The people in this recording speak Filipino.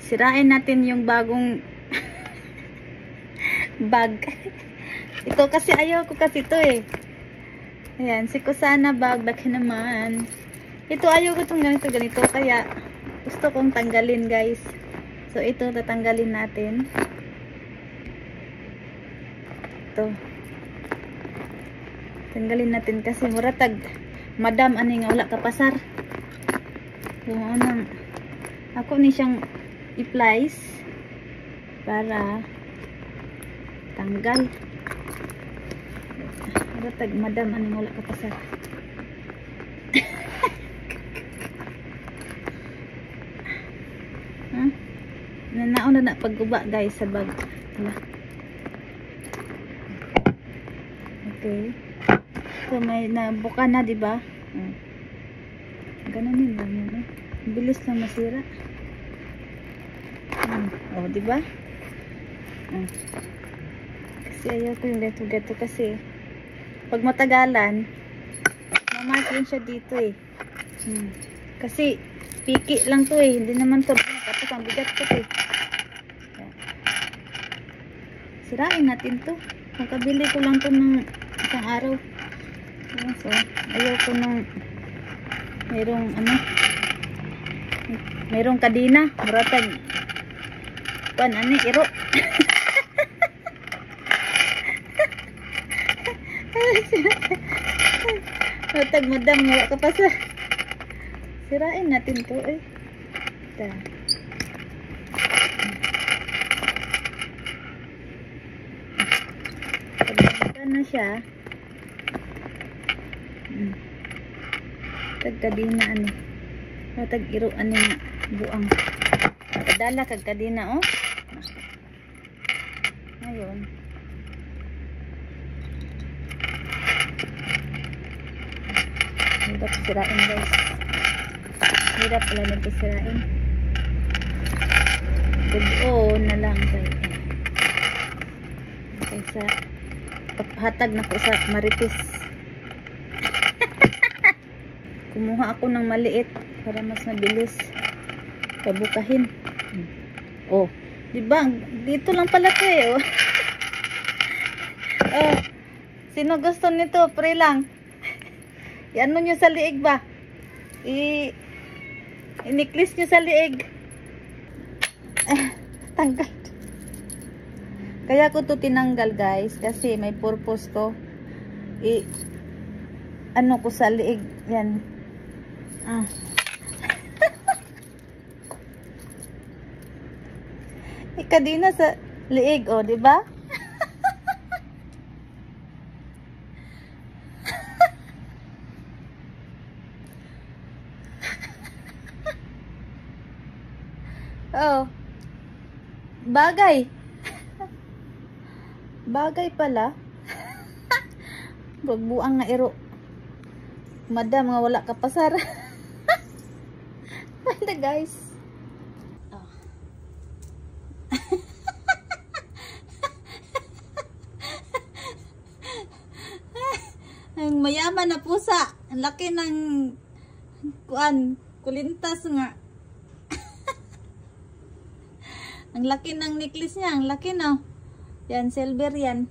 Sirain natin yung bagong bag. Ito kasi ayaw ko kasi ito eh. Ayan, si Kusana bag naman. Ito ayaw ko itong ganito. Kaya gusto kong tanggalin guys. So ito tatanggalin natin. Ito. Tanggalin natin kasi muratag. Madam, ani nga wala kapasar. Yung anong ako ni siyang i-plies para tanggal. Muratag, madam, ani nga wala kapasar. Huh? Nanaon na pagguba guys sa bag. Okay. So may nabuka na, di ba? Ganun yun lang yun. Bilis lang masira. Oh, di ba? Kasi ayaw ko yung gato kasi pag matagalan, mamark din siya dito eh. Kasi piki lang to eh. Hindi naman to. Tapos ang bigat ko eh. Sirain natin to. Magkabili ko lang to ng isang araw. So, ayaw ko nung mayroong kadina. Muratag iro. Muratag madam, wala ka pa sa sirain natin to eh. Pagkakita na siya. Kadina ani. Matag iro ani buang. Padala kag kadina oh. Ayun. Hirap sirain guys. Hirap pala nito sirain. Good na lang kayo. Kaysa hatag na ko sa Marites. Kumuha ako ng maliit para mas mabilis pabukahin. Oh, di ba? Dito lang pala 'to eh. Oh. Oh. Sino gusto nito? Pre lang. I-ano nyo sa liig ba? I-necklace nyo sa liig. Tanggal. Kaya ko to tinanggal guys kasi may purpose to. Ano ko sa liig yan. Ikadina sa liig oh, di ba? Oh. Bagay. Bagay pala. Bagbuang nga iro. Madam nga wala ka pasar. Panda guys. Oh. Ang mayaman na pusa. Ang laki ng kulintas nga. Ang laki ng necklace niya. Ang laki no. Yan, silver yan.